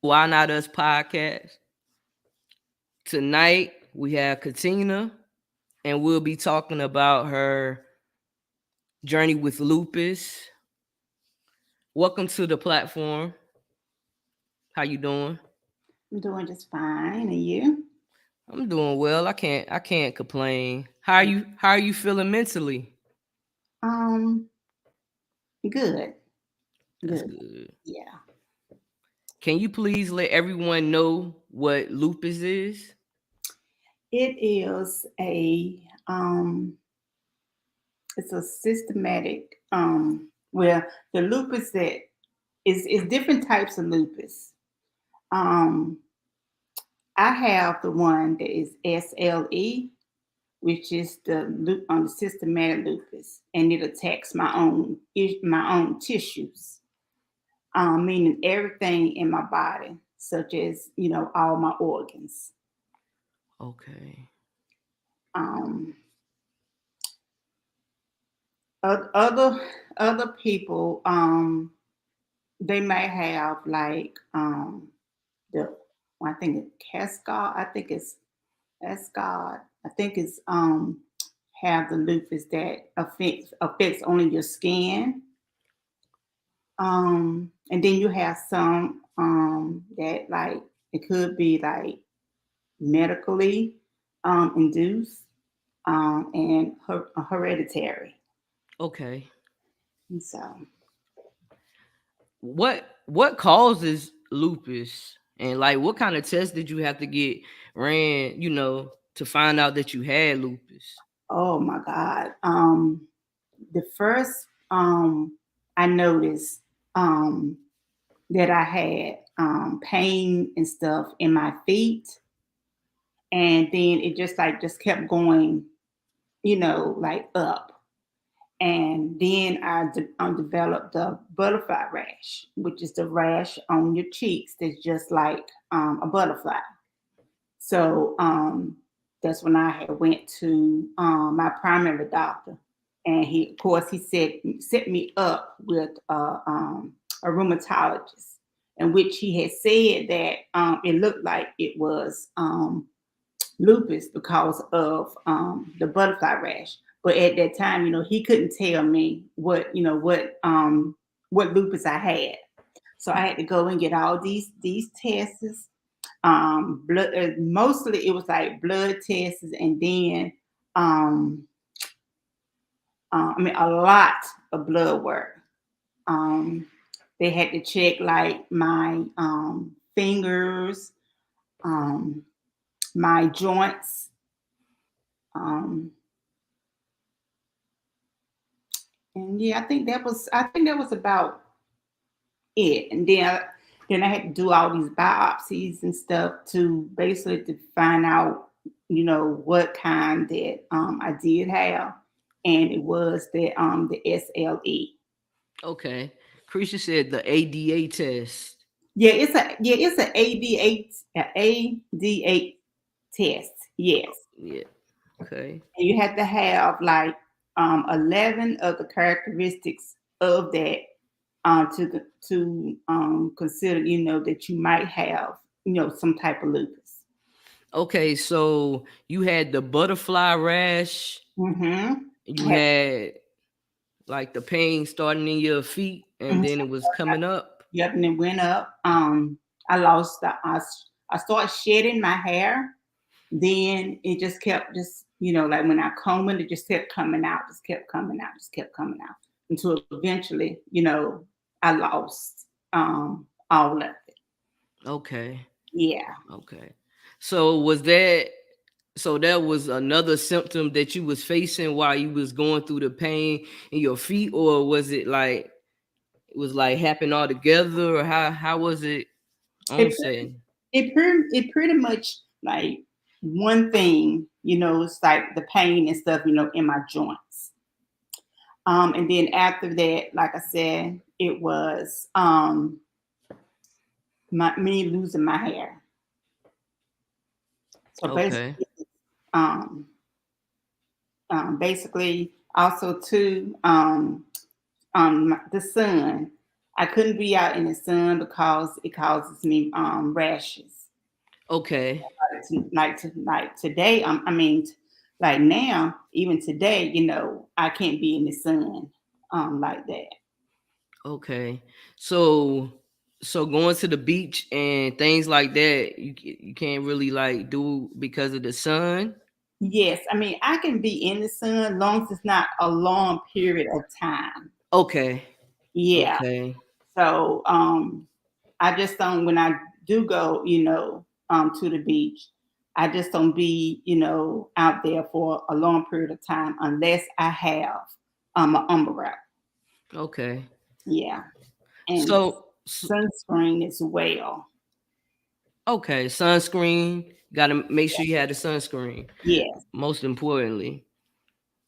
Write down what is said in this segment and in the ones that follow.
Why Not Us podcast. Tonight we have Katina, and we'll be talking about her journey with lupus. Welcome to the platform. How you doing? I'm doing just fine. And you? I'm doing well. I can't complain. How are you feeling mentally? Um, good. That's Good. good. Yeah. Can you please let everyone know what lupus is? It is it's a systematic well the lupus that is different types of lupus. Um I have the one that is SLE, which is the systematic lupus, and it attacks my own tissues, meaning everything in my body, such as all my organs. Okay. Um, other other people, they may have like the I think it's cascade. I think it's cascade. I think it's have the lupus that affects only your skin. And then you have some that like it could be like medically induced and hereditary. Okay. And so, What causes lupus? And like what kind of test did you have to get ran, to find out that you had lupus? oh my God, the first I noticed um, that I had pain and stuff in my feet, and then it just kept going, like up. And then I developed the butterfly rash, which is the rash on your cheeks that's just like a butterfly. So that's when I had went to my primary doctor, and of course, he set me up with a rheumatologist, in which he had said that it looked like it was lupus because of the butterfly rash. But at that time, he couldn't tell me what lupus I had. So I had to go and get all these tests. Blood, mostly it was like blood tests, and then um, a lot of blood work. Um, they had to check like my fingers, um, my joints. Um, And yeah, I think that was about it. And then I had to do all these biopsies and stuff to basically to find out, what kind that I did have, and it was the SLE. Okay. Creasy said the ADA test. It's a ADA test. Yes, Yeah. Okay. and you have to have like 11 of the characteristics of that to consider, that you might have, some type of lupus. Okay, so you had the butterfly rash, Mm-hmm. you had like the pain starting in your feet and then it was coming up. Yep, and it went up. I lost I started shedding my hair. Then it just kept like when I comb it, it just kept coming out, just kept coming out, just kept coming out until eventually, I lost all of it. Okay. Yeah. Okay. So was that so that was another symptom that you was facing while you was going through the pain in your feet, or was it like it was like happened all together, or how was it on It setting? it pretty much like one thing, it's like the pain and stuff, in my joints. And then after that, like I said, it was me losing my hair. So Okay. um, basically also too, the sun. I couldn't be out in the sun because it causes me rashes. Okay. Like today, like now, even today, I can't be in the sun like that. Okay. So so going to the beach and things like that, you can't really like do because of the sun. Yes, I mean I can be in the sun long as it's not a long period of time. Okay. Yeah. Okay. So I just don't when I do go, to the beach, I just don't be, out there for a long period of time unless I have an umbrella. Okay. Yeah. And So, sunscreen as well. okay, sunscreen. Got to make sure you have the sunscreen. Yes. Most importantly.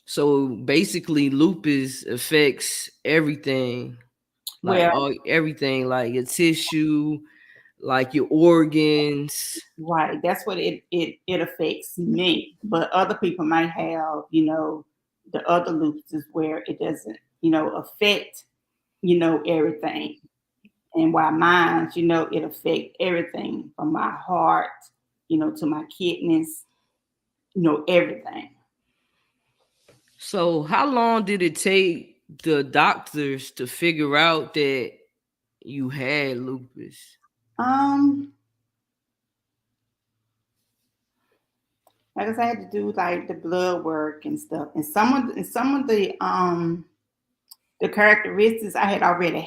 So basically, lupus affects everything, like Well, all everything, like your tissue, like your organs. right. That's what it affects me. But other people might have, the other lupuses where it doesn't, affect, everything. And while mine, it affect everything from my heart, to my kidneys, everything. So how long did it take the doctors to figure out that you had lupus? Um, like I said, I had to do like the blood work and stuff, and some of the characteristics I had already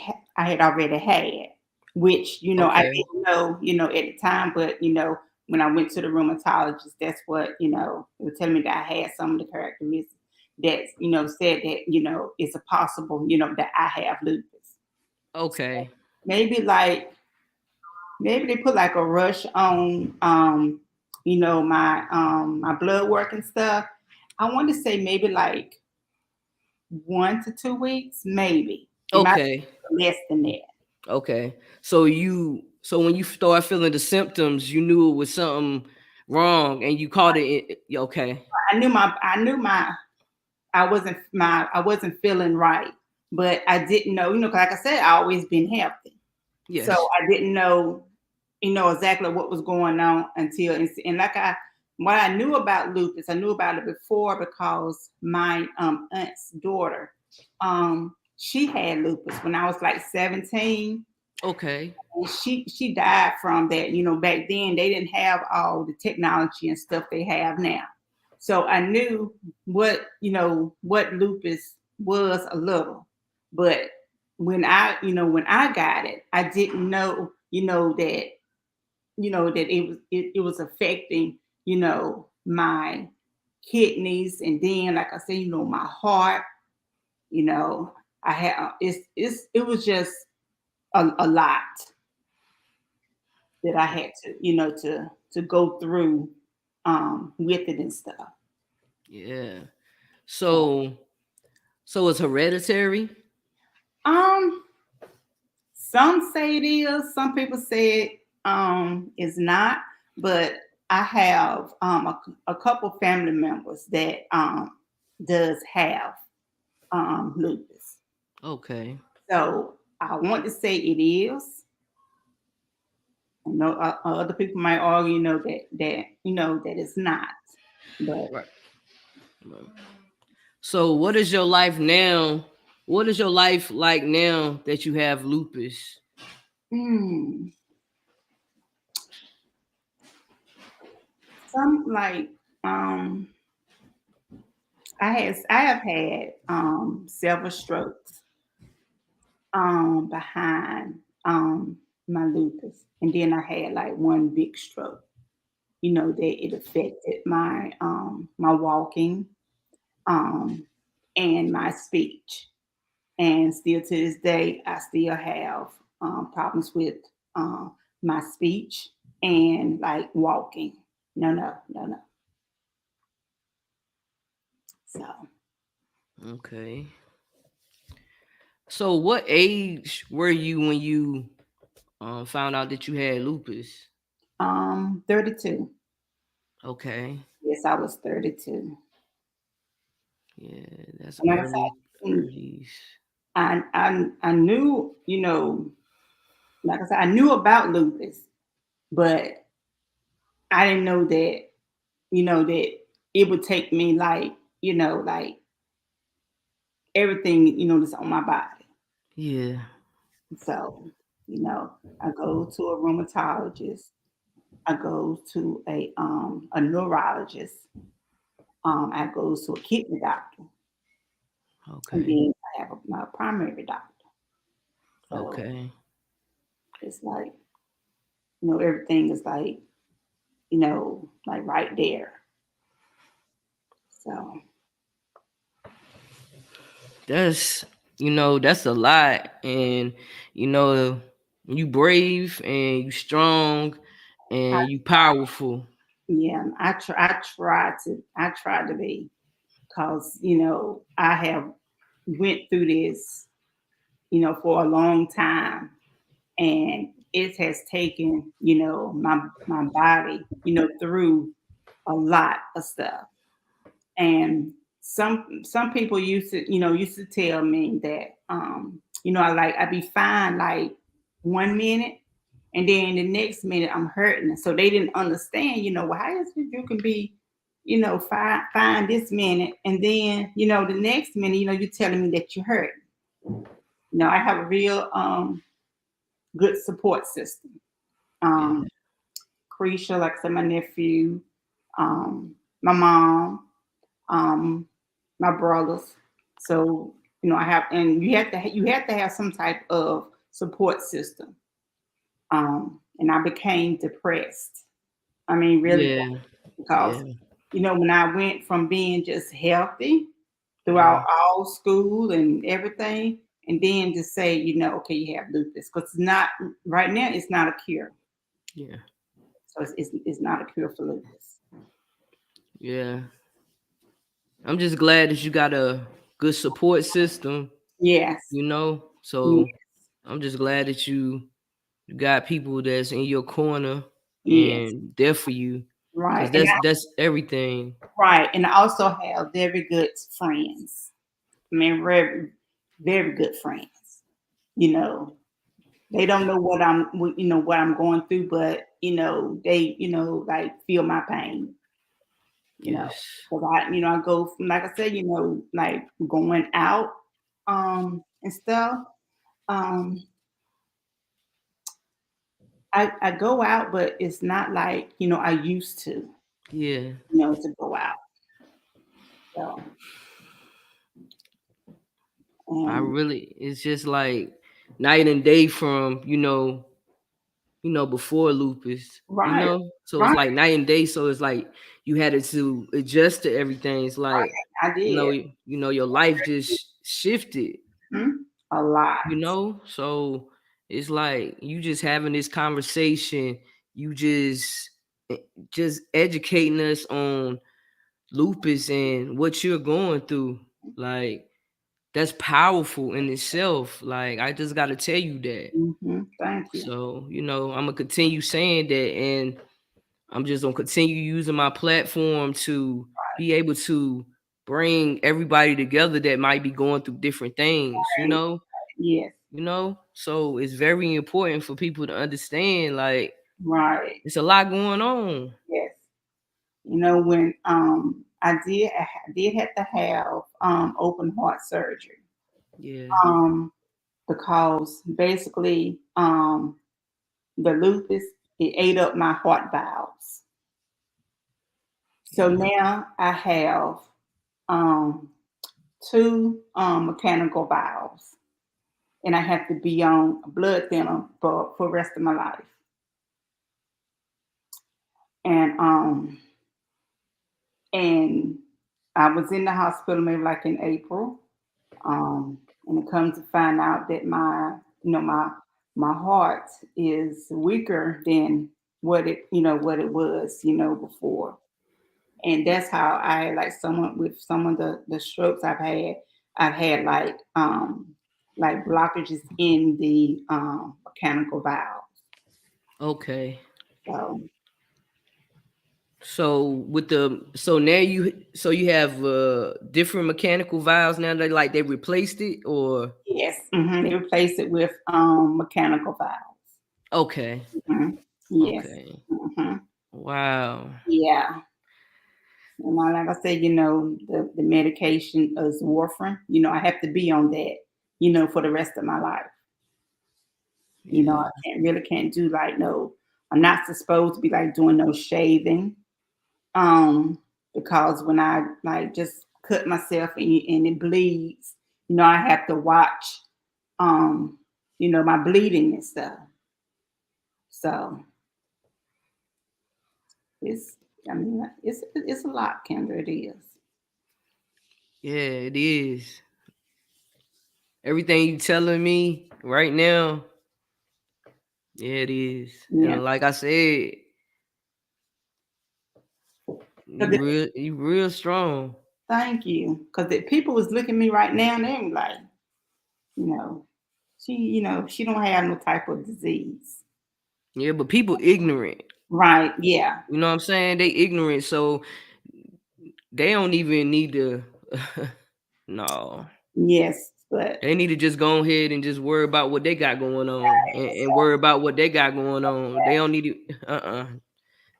had, which I Okay. didn't know at the time, but when I went to the rheumatologist, that's what they were telling me that I had some of the characteristics that said that it's a possible that I have lupus. Okay. Maybe like maybe they put like a rush on my blood work and stuff. I want to say maybe like 1 to 2 weeks, maybe. It might Okay. be less than that. Okay. So when you start feeling the symptoms, you knew it was something wrong and you caught it. Okay. I wasn't feeling right, but I didn't know, 'cause like I said, I always been healthy. So Yes. I didn't know, exactly what was going on until and like what I knew about lupus, I knew about it before because my aunt's daughter, she had lupus when I was like 17. Okay. And she died from that. Back then they didn't have all the technology and stuff they have now. So I knew what lupus was a little, but when I got it, I didn't know that it was affecting my kidneys, and then like I said, my heart. You know, I had it was just a lot that I had to, to go through with it and stuff. Yeah. So so it's hereditary? Um, some say it is, some people say it's not, but I have a couple family members that does have lupus. Okay. So I want to say it is. I know other people might argue, that it's not, but Right. Right. So what is your life now? What is your life like now that you have lupus? mm, some like um I have had several strokes behind my lupus, and then I had like one big stroke. That it affected my walking um and my speech, and still to this day I still have problems with my speech and like walking. No, no, no, no. So Okay. So what age were you when you found out that you had lupus? 32. Okay. Yes, I was 32. Yeah, that's And like I early said, 30s. I knew, like I said, I knew about lupus, but I didn't know that, that it would take me like, like everything, that's on my body. Yeah. So, I go to a rheumatologist, I go to a neurologist, I go to a kidney doctor, and Okay. then I have my primary doctor. So Okay. it's like, everything is like, like right there. So That's that's a lot, and you know you brave and you strong I, and you powerful. yeah, I try to be, because I have went through this, for a long time, and it has taken, my body, through a lot of stuff. And some people used to tell me that, I be fine like 1 minute, and then the next minute I'm hurting. So they didn't understand, well, how is it you can be, fine this minute, and then the next minute, you're telling me that you're hurting. I have a real good support system. Yeah. um Cretia, like I said, my nephew, my mom, um, my brothers. So I have, and you have to have some type of support system. And I became depressed. I mean, really bad, Yeah. because Yeah. when I went from being just healthy throughout Yeah. all school and everything, and then to say, okay, you have lupus, because it's not right now. It's not a cure. Yeah. So it's not a cure for lupus. Yeah. I'm just glad that you got a good support system, Yes. Yes. so I'm just glad that you got people that's in your corner Yes. and there for you, because Right. that's everything. Right. And I also have very good friends. I mean, very, very good friends. You know, they don't know what I'm going through, but they, like feel my pain. You know, Yes. because I go from, like I said, like going out, and stuff. Um, I go out, but it's not like I used to, Yeah. to go out. So, I and really, it's just like night and day from, before lupus, right, so it's right, like night and day. So it's like you had to adjust to everything. It's like, I did. your life just shifted, Mhm. A lot. so it's like you just having this conversation, you eh, just educating us on lupus and what you're going through. Like, that's powerful in itself. Like, I just got to tell you that. Thank you. So, I'm gonna continue saying that, and I'm just gonna continue using my platform to be able to bring everybody together that might be going through different things, Right. Yes. So it's very important for people to understand, like, Right. it's a lot going on. Yes. When I did have to have open heart surgery, Yeah. because basically, the lupus, it ate up my heart valves. So Yeah. now I have um two mechanical valves, and I have to be on a blood thinner for the rest of my life. And and I was in the hospital maybe like in April, and it comes to find out that my heart is weaker than what it was before. And that's how I, like, someone with some of the strokes I've had like blockages in the mechanical valve. Okay. So So with the so now you have different mechanical valves now. They like they replaced it or Yes, they replaced it with mechanical valves. okay, Mhm. Yes. okay, Mhm. wow, Yeah. And like I said, the medication is warfarin. I have to be on that, for the rest of my life. I yeah, can't do like no, I'm not supposed to be like doing no shaving. Because when I like just cut myself and it bleeds, I have to watch um, my bleeding and stuff. So it's I mean it's a lot, Kendra, it is. yeah. It is everything you telling me right now. Yeah, it is. Yeah. And like I said, Cause you real strong. thank you. Because the people was looking at me right now and they were like, you know, she don't have no type of disease. Yeah, but people ignorant. Right. Yeah. You know what I'm saying? They ignorant, so they don't even need to. No, Yes. But they need to just go ahead and just worry about what they got going on, and worry about what they got going on. They don't need to.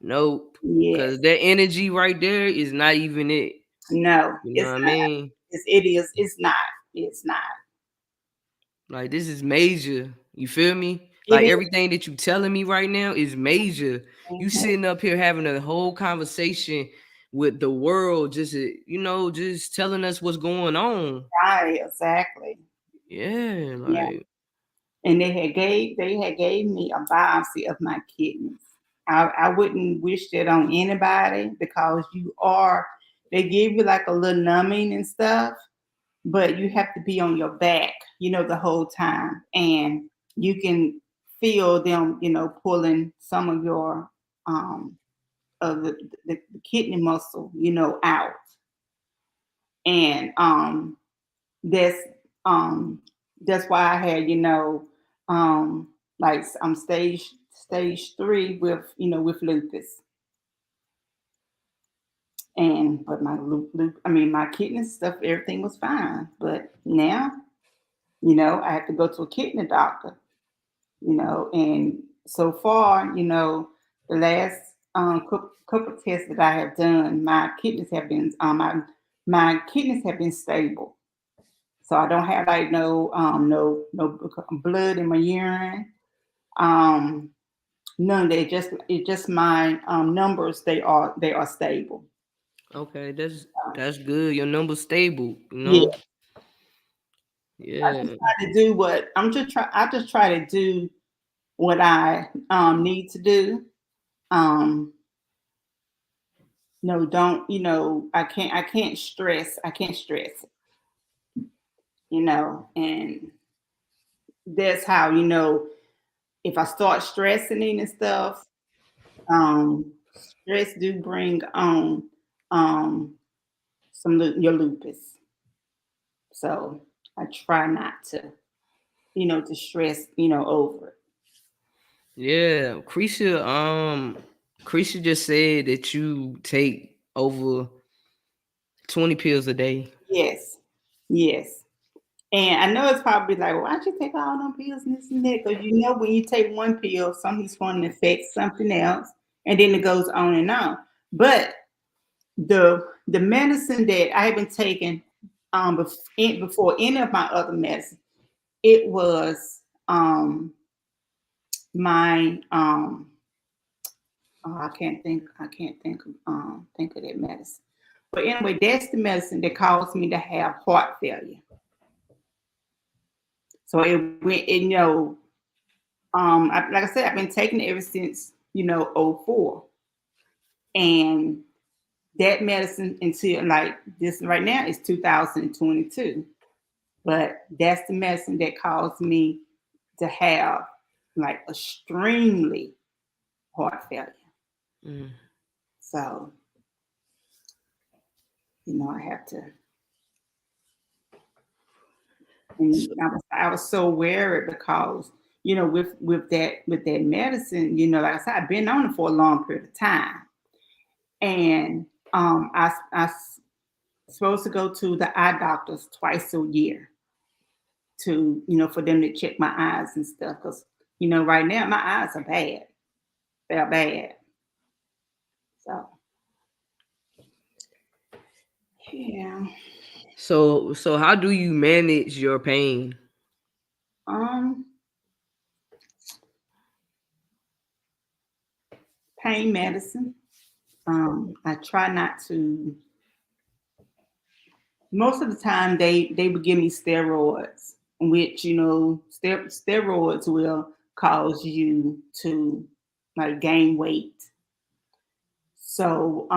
Nope. Cause yes. that energy right there is not even it. No, You know it's what I not. mean? It is. It's not. It's not. Like this is major. You feel me? It Like is. everything that you telling me right now is major. You Mhm. sitting up here having a whole conversation with the world, just just telling us what's going on. Right, exactly. Yeah, Yeah. like And they had gave me a biopsy of my kidneys. I wouldn't wish that on anybody because they give you like a little numbing and stuff, but you have to be on your back, the whole time. And you can feel them, pulling some of your of the kidney muscle, out. And that's um that's why I had, like I'm stage 3 with with lupus. And but my I mean my kidney stuff, everything was fine. But now, I have to go to a kidney doctor, and so far, the last couple tests that I have done, my kidneys have been stable. So I don't have like no blood in my urine. Um, None of that. It's just my numbers. They are stable. okay, that's good. Your number's stable, you Yeah, know? I just Yeah. try to do what I'm just try. I just try to do what I need to do. Um, no, don't I can't stress. I can't stress. And that's how if I start stressing and stuff. Stress do bring on um your lupus. So I try not to stress, over it. Yeah. Creasha just said that you take over 20 pills a day. Yes. Yes. And I know it's probably like, well, why'd you take all them pills and this and that? Because when you take one pill, something's going to affect something else, and then it goes on and on. But the medicine that I have been taking before any of my other medicine, it was my oh, I can't think of that medicine. But anyway, that's the medicine that caused me to have heart failure. So it went, like I said, I've been taking it ever since '04, and that medicine until like this right now is 2022. But that's the medicine that caused me to have like extremely heart failure. Mm. So I have to. And So, I was so worried because with that medicine, like I said, I've been on it for a long period of time. and supposed to go to the eye doctors twice a year to, for them to check my eyes and stuff. Because, right now my eyes are bad. They're bad. So, yeah. So how do you manage your pain? Um, Pain medicine. I try not to. Most of the time, they would give me steroids, which steroids will cause you to like gain weight. So,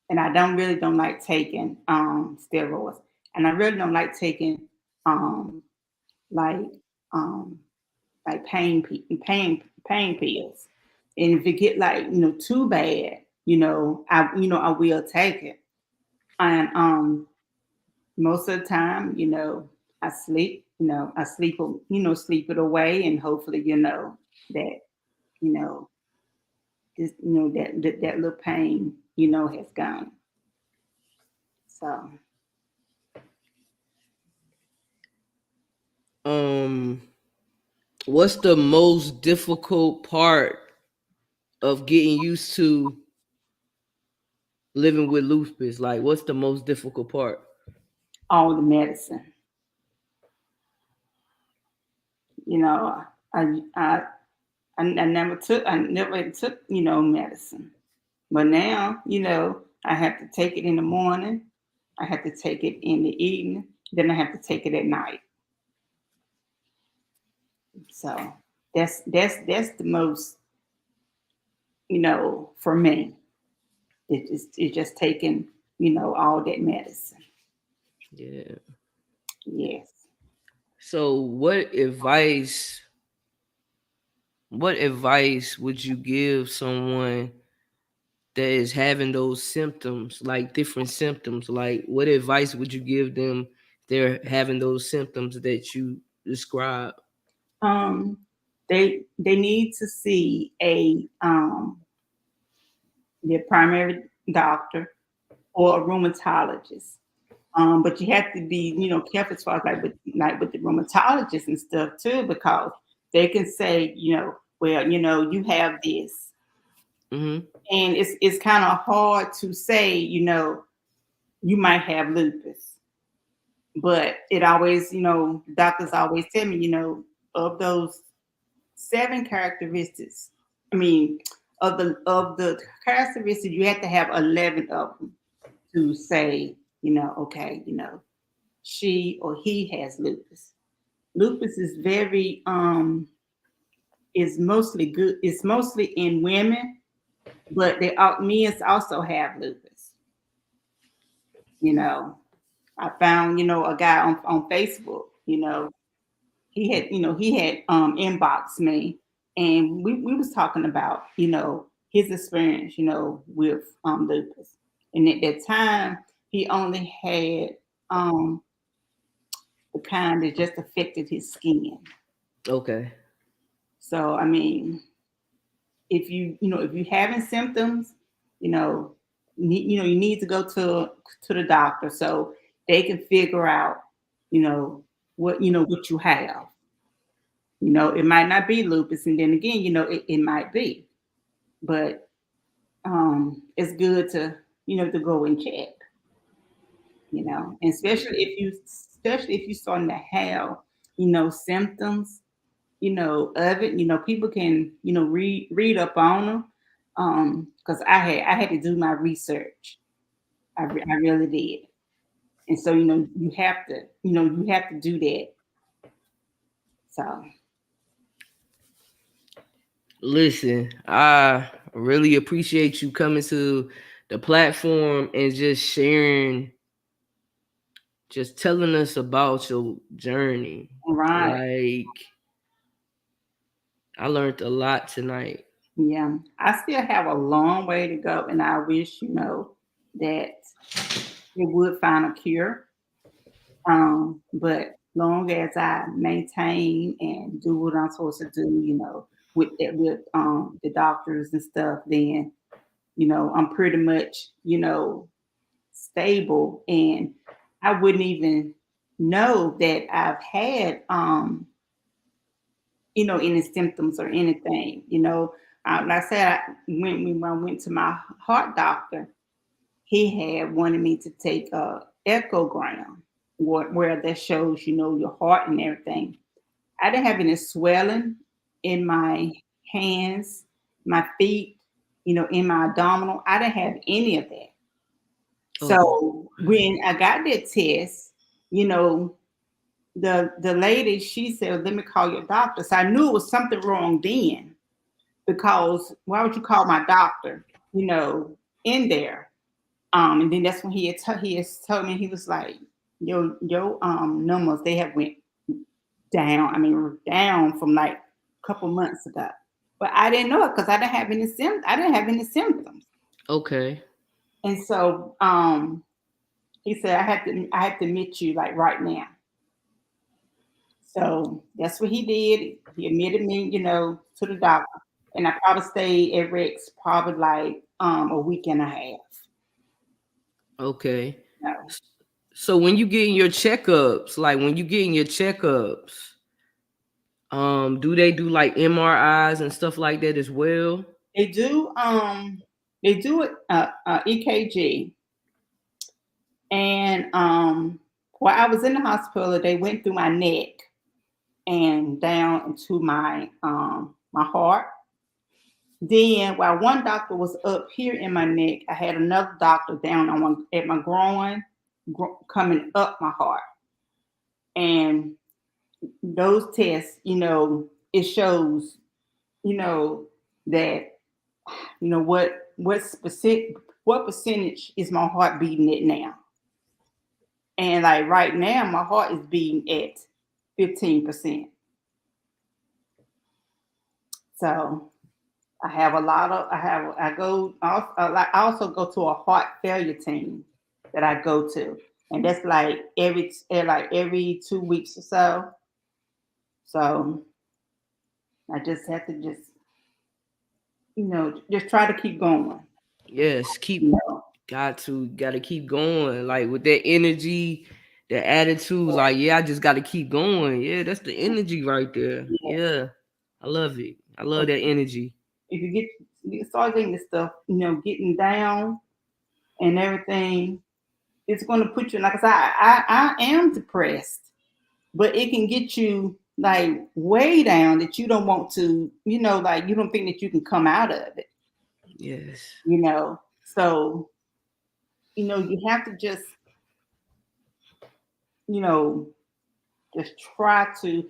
and I don't like taking steroids, and I really don't like taking um like um like pain pills. And if it get like too bad, I will take it. And most of the time, I sleep. Sleep it away, and hopefully, that you know that little pain, has gone. So, Um, what's the most difficult part of getting used to living with lupus? Like, what's the most difficult part? all the medicine, you know, I I I never took medicine, but now I have to take it in the morning, I have to take it in the evening, then I have to take it at night. So that's the most, for me. It's just taking all that medicine. Yeah. Yes. So what advice would you give someone that is having those symptoms, like different symptoms? Like, what advice would you give them? They're having those symptoms that you describe. Um, they need to see a their primary doctor or a rheumatologist. But you have to be, careful as far as like with the rheumatologists and stuff too, because they can say, well, you have this, Hmm. and it's kind of hard to say, you might have lupus, but it always, doctors always tell me, of those seven characteristics, I mean, of the characteristics, you have to have 11 of them to say, okay, she or he has lupus. Lupus is very is mostly good. It's mostly in women, but men also have lupus. You know, I found a guy on Facebook. He had inboxed me, and we was talking about his experience with lupus, and at that time he only had um the kind that just affected his skin. Okay. So I mean, if you having symptoms, you know, you need to go to the doctor so they can figure out, you know, what you have. It might not be lupus, and then again, it might be, but it's good to go and check. And especially if you starting to have symptoms of it. People can read up on them. Because I had to do my research. I really did. And so you have to do that. So, Listen, I really appreciate you coming to the platform and just sharing, just telling us about your journey. right. Like, I learned a lot tonight. Yeah, I still have a long way to go, and I wish that it would find a cure. But long as I maintain and do what I'm supposed to do, with the doctors and stuff, then I'm pretty much, stable, and I wouldn't even know that I've had any symptoms or anything. Like I said, when I went to my heart doctor, he had wanted me to take a echogram, where that shows, your heart and everything. I didn't have any swelling in my hands, my feet, in my abdominal. I didn't have any of that. Okay. So when I got that test, you know, the lady, she said, "Let me call your doctor." So I knew it was something wrong then, because why would you call my doctor, in there? And then that's when he has told me, he was like, your numbers, they have went down. I mean, down from like a couple months ago. But I didn't know it because I didn't have any symptoms. I didn't have any symptoms. Okay. And so he said, I have to meet you like right now. So that's what he did. He admitted me, to the doctor. And I probably stayed at Rex probably like a week and a half. Okay. No. So when you getting your checkups, like when you getting your checkups, do they do like MRIs and stuff like that as well? They do it EKG. And while I was in the hospital, they went through my neck and down into my heart. Then while one doctor was up here in my neck, I had another doctor down at my groin, coming up my heart. And those tests, it shows, you know, that what percentage is my heart beating at now. And like right now, my heart is beating at 15%. So I also go to a heart failure team that I go to, and that's like every 2 weeks or so. So I just have to just try to keep going. Yes, You keep know, gotta keep going. Like with that energy, that attitude, like yeah, I just gotta keep going. Yeah, that's the energy right there. yeah. Yeah. I love it. I love that energy. If you start getting this stuff, getting down and everything, it's going to put you, like I said, I am depressed, but it can get you like way down that you don't want to, like you don't think that you can come out of it, Yes. So, you have to you know, just try to,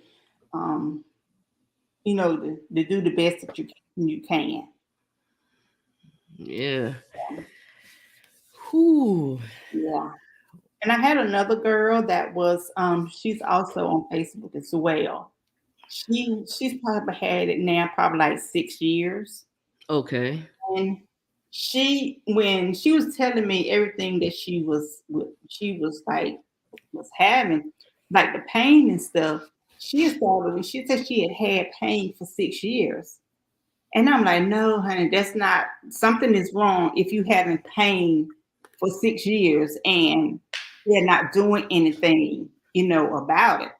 um, to do the best that you can. Yeah. Whew. Yeah. And I had another girl that was, she's also on Facebook as well. She's probably had it now probably like 6 years. Okay. And when she was telling me everything that she was like was having, like the pain and stuff, she said she had pain for 6 years. And I'm like, no, honey, that's not, something is wrong if you having pain for 6 years and they're not doing anything, about it.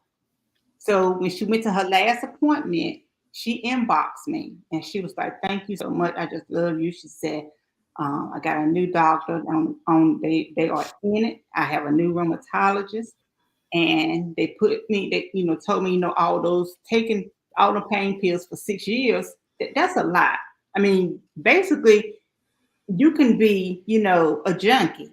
So when she went to her last appointment, she inboxed me and she was like, "Thank you so much. I just love you." She said, "I got a new doctor. They are in it. I have a new rheumatologist, and they told me, all those taking all the pain pills for 6 years. That's a lot. I mean, basically, you can be, a junkie,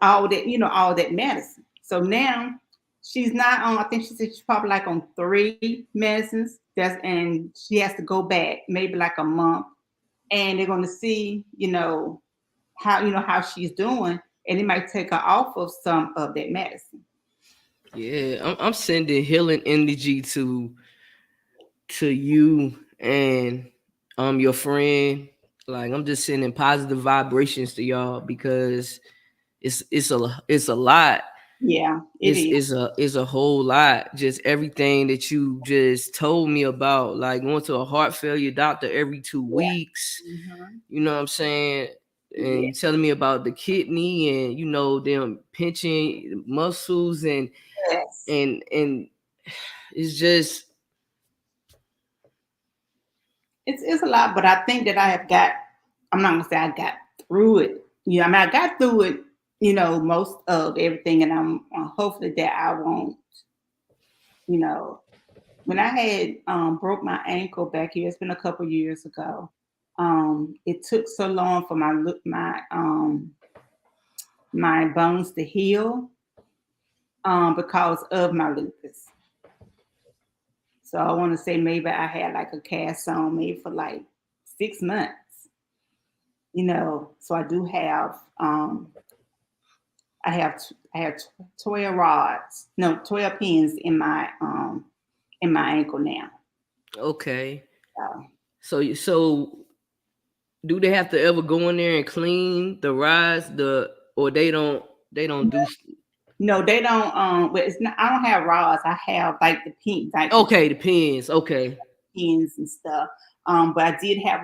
all that medicine. So now she's not on, I think she said she's probably like on 3 medicines. And she has to go back maybe like a month, and they're gonna see, how she's doing, and it might take her off of some of that medicine. Yeah. I'm sending healing energy to you and your friend. Like I'm just sending positive vibrations to y'all because it's a lot. Yeah, it It's is. is a whole lot. Just everything that you just told me about, like going to a heart failure doctor every two Yeah. weeks. Hmm. You know what I'm saying? And Yeah. you telling me about the kidney and them pinching muscles Yes. and it's just It's a lot, but I think that I have got. I'm not gonna say I got through it. I mean, I got through it. Most of everything, and I'm hopefully that I won't. You know, when I had broke my ankle back here, it's been a couple years ago. It took so long for my bones to heal because of my lupus. So I want to say maybe I had like a cast on maybe for like 6 months. So I do have I have 12 rods, no 12 pins in my ankle now. okay. So, So do they have to ever go in there and clean the rides or they don't do no, they don't. But it's not. I don't have rods. I have like the pin, like the okay, the pins. Okay. pins and stuff. But I did have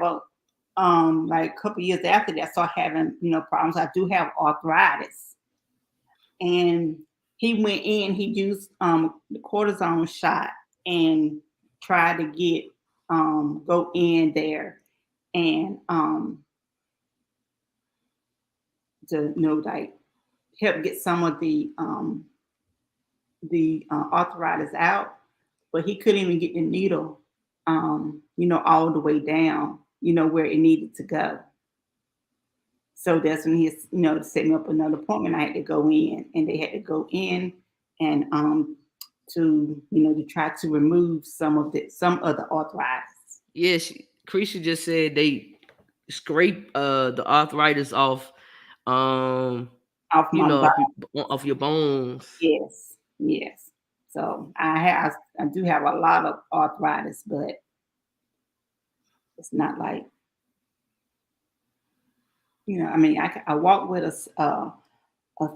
like a couple years after that, I started having problems. I do have arthritis, and he went in. He used the cortisone shot and tried to get go in there and to like help get some of the arthritis out, but he couldn't even get the needle, all the way down, where it needed to go. So that's when he, set me up another appointment. I had to go in, and they had to go in and to try to remove some of the arthritis Yes, Creasy just said they scrape the arthritis off off you my know body. off your bones. Yes, yes. So I do have a lot of arthritis, but it's not like I mean, I walk with a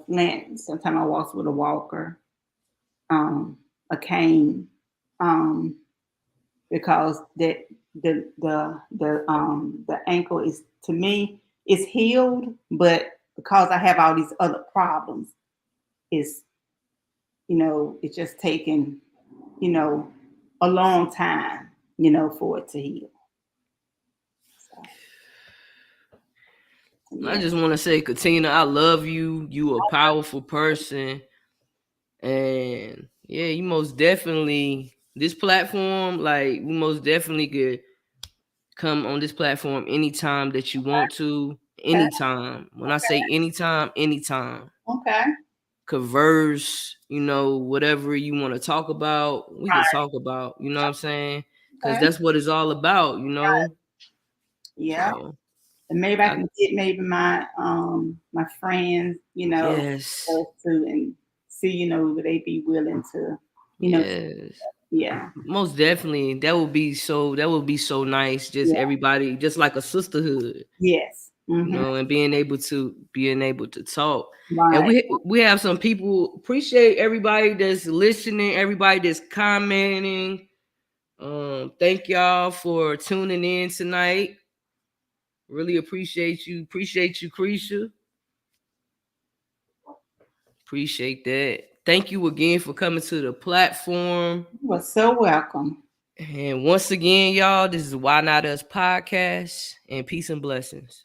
flint. Sometimes I walk with a walker, a cane, um, because the ankle is, to me, it's healed, but because I have all these other problems, it's it's just taken you know a long time for it to heal. So I yeah, just want to say, Katina, I love you. You a powerful person, and yeah, you most definitely this platform. Like we most definitely could come on this platform anytime that you want to. okay, Anytime. When I say anytime, anytime. okay, Converse, whatever you want to talk about, we could right, talk about. You know what I'm saying? Because okay, that's what it's all about. yeah. So And maybe I I can get maybe my friends, yes, us to and see, would they be willing to, you know, yes. yeah, Most definitely, that would be so nice. Just yeah, everybody, just like a sisterhood, yes, mm-hmm, and being able to talk. And right. we have some people. Appreciate everybody that's listening, everybody that's commenting. Thank y'all for tuning in tonight. Really appreciate you. Appreciate you, Creisha. Appreciate that. Thank you again for coming to the platform. You are so welcome. And once again, y'all, this is Why Not Us podcast, and peace and blessings.